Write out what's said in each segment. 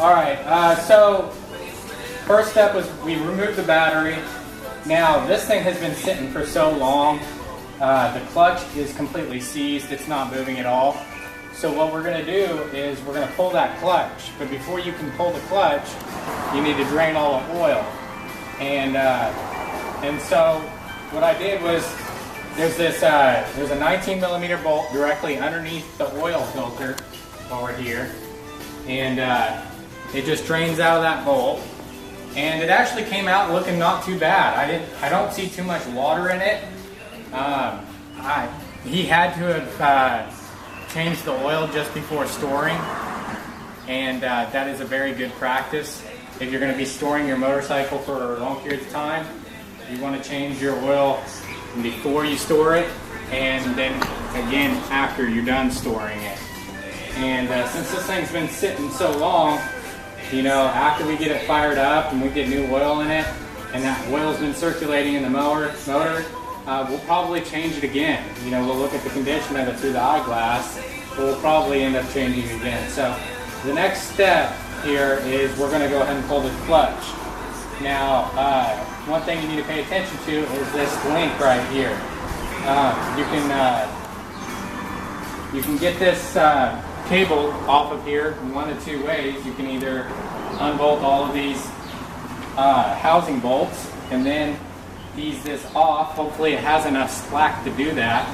Alright, so first step was we removed the battery. Now this thing has been sitting for so long, the clutch is completely seized, it's not moving at all. So what we're going to do is we're going to pull that clutch, but before you can pull the clutch, you need to drain all the oil. And so what I did was there's a 19mm bolt directly underneath the oil filter over here, and it just drains out of that bolt. And it actually came out looking not too bad. I don't see too much water in it. He had to have changed the oil just before storing, and that is a very good practice. If you're going to be storing your motorcycle for long periods of time, you want to change your oil before you store it, and then again after you're done storing it. And since this thing's been sitting so long, you know, after we get it fired up and we get new oil in it, and that oil's been circulating in the motor, we'll probably change it again. You know, we'll look at the condition of it through the eyeglass, but we'll probably end up changing it again. So the next step here is we're going to go ahead and pull the clutch. Now, one thing you need to pay attention to is this link right here. You can get this cable off of here in one of two ways. You can either unbolt all of these housing bolts and then ease this off. Hopefully it has enough slack to do that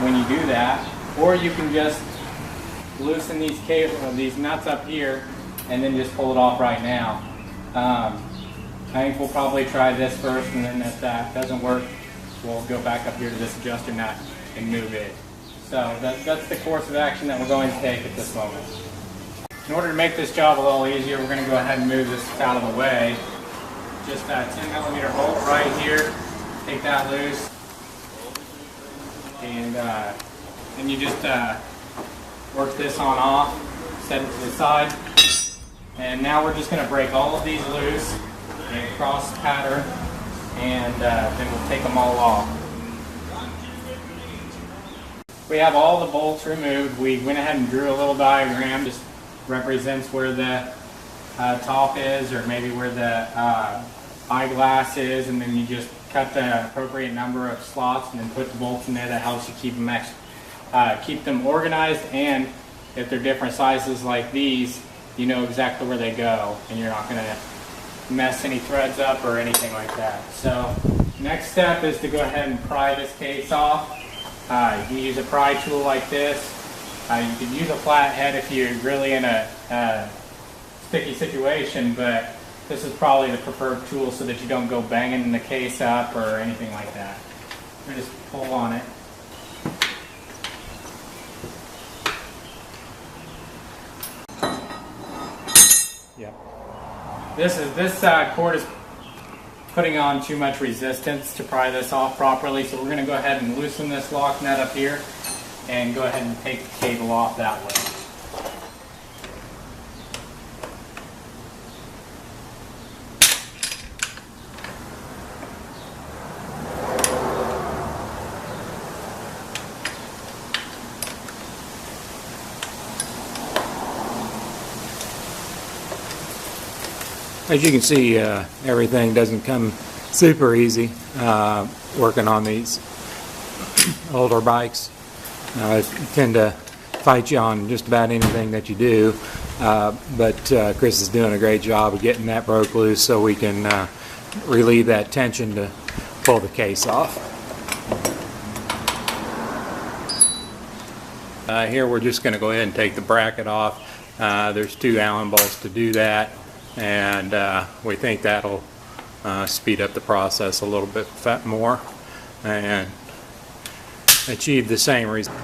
when you do that, or you can just loosen these nuts up here and then just pull it off right now. I think we'll probably try this first, and then if that doesn't work, we'll go back up here to this adjuster nut and move it. So that's the course of action that we're going to take at this moment. In order to make this job a little easier, we're going to go ahead and move this out of the way. Just a 10mm bolt right here. Take that loose, and then you just work this on off, set it to the side, and now we're just going to break all of these loose in a cross pattern, and then we'll take them all off. We have all the bolts removed. We went ahead and drew a little diagram, just represents where the top is, or maybe where the eyeglass is, and then you just cut the appropriate number of slots and then put the bolts in there. That helps you keep them organized, and if they're different sizes like these, you know exactly where they go, and you're not going to mess any threads up or anything like that. So next step is to go ahead and pry this case off. You can use a pry tool like this. You can use a flathead if you're really in a sticky situation, but this is probably the preferred tool so that you don't go banging the case up or anything like that. We just pull on it. Yeah. This cord is putting on too much resistance to pry this off properly, so we're going to go ahead and loosen this lock nut up here and go ahead and take the cable off that way. As you can see, everything doesn't come super easy working on these older bikes. I tend to fight you on just about anything that you do, but Chris is doing a great job of getting that broke loose so we can relieve that tension to pull the case off. Here we're just going to go ahead and take the bracket off. There's 2 Allen bolts to do that, and we think that'll speed up the process a little bit more and achieve the same result.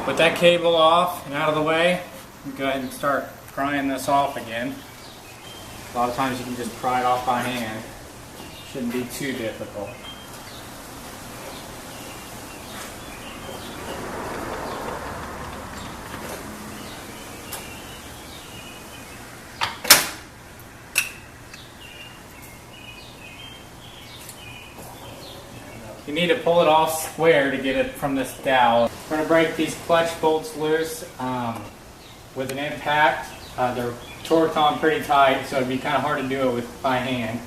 Put that cable off and out of the way. Go ahead and start prying this off again. A lot of times you can just pry it off by hand. Shouldn't be too difficult. you need to pull it off square to get it from this dowel. We're going to break these clutch bolts loose with an impact. They're torqued on pretty tight, so it'd be kind of hard to do it by hand.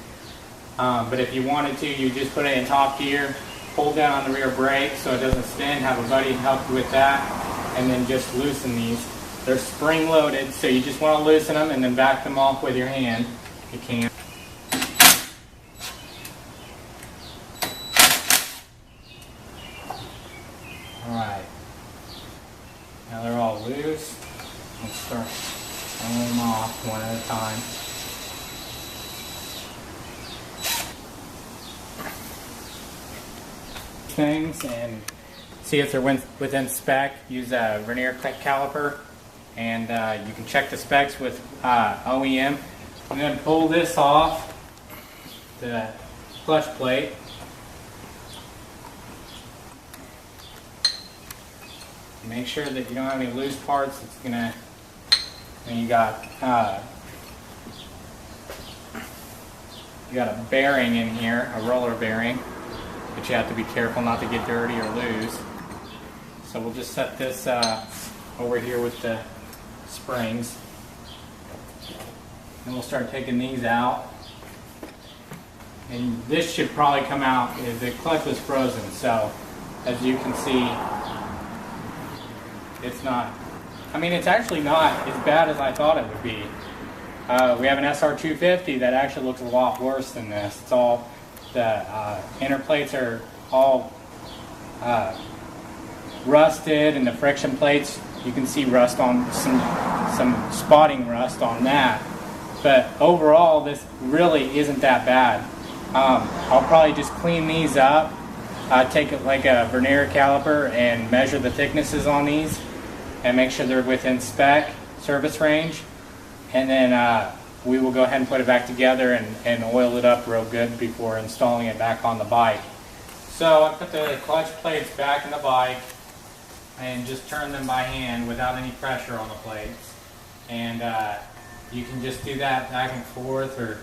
But if you wanted to, you just put it in top gear, pull down on the rear brake so it doesn't spin, have a buddy help you with that, and then just loosen these. They're spring loaded, so you just want to loosen them and then back them off with your hand. You can. Alright. Now they're all loose. Let's start pulling them off one at a time. Things and see if they're within spec. Use a vernier caliper, and you can check the specs with OEM. I'm going to pull this off the clutch plate. Make sure that you don't have any loose parts. It's gonna, and you got a bearing in here, a roller bearing, but you have to be careful not to get dirty or lose. So we'll just set this over here with the springs, and we'll start taking these out. And this should probably come out. The clutch was frozen, so as you can see, it's not, I mean, it's actually not as bad as I thought it would be. We have an SR250 that actually looks a lot worse than this. It's all, the inner plates are all rusted, and the friction plates, you can see rust on some spotting rust on that. But overall, this really isn't that bad. I'll probably just clean these up, take it like a vernier caliper and measure the thicknesses on these and make sure they're within spec, service range, and then we will go ahead and put it back together and oil it up real good before installing it back on the bike. So I put the clutch plates back in the bike and just turn them by hand without any pressure on the plates, and you can just do that back and forth, or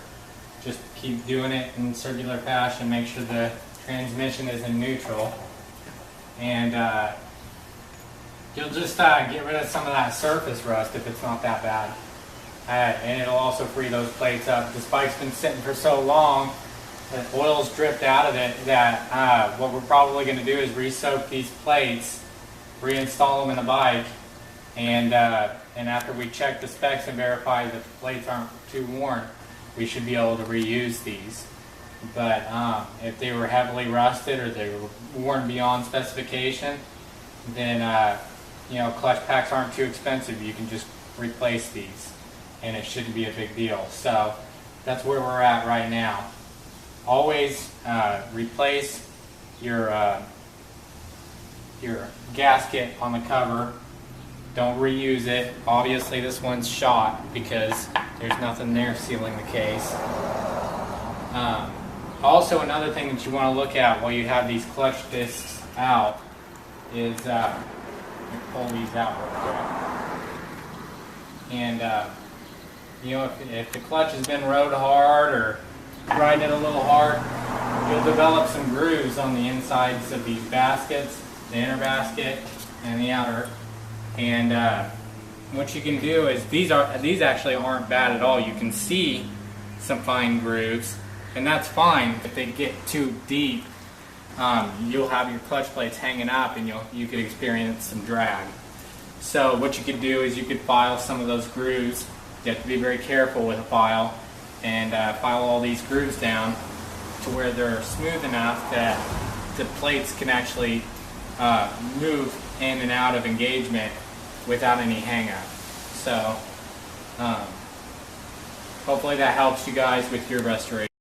just keep doing it in circular fashion. Make sure the transmission is in neutral, and you'll just get rid of some of that surface rust if it's not that bad. And it'll also free those plates up. This bike's been sitting for so long, the oil's dripped out of it, that what we're probably going to do is re-soak these plates, reinstall them in the bike, and after we check the specs and verify that the plates aren't too worn, we should be able to reuse these. But if they were heavily rusted or they were worn beyond specification, then you know, clutch packs aren't too expensive. You can just replace these, and it shouldn't be a big deal. So that's where we're at right now. Always replace your gasket on the cover. Don't reuse it. Obviously this one's shot because there's nothing there sealing the case. Also, another thing that you want to look at while you have these clutch discs out is pull these out real quick. And you know, if the clutch has been rode hard or grinded a little hard, you'll develop some grooves on the insides of these baskets, the inner basket and the outer. And what you can do is, these actually aren't bad at all. You can see some fine grooves, and that's fine. If they get too deep, you'll have your clutch plates hanging up, and you could experience some drag. So what you could do is you could file some of those grooves. You have to be very careful with a file, and file all these grooves down to where they're smooth enough that the plates can actually move in and out of engagement without any hang up. So hopefully that helps you guys with your restoration.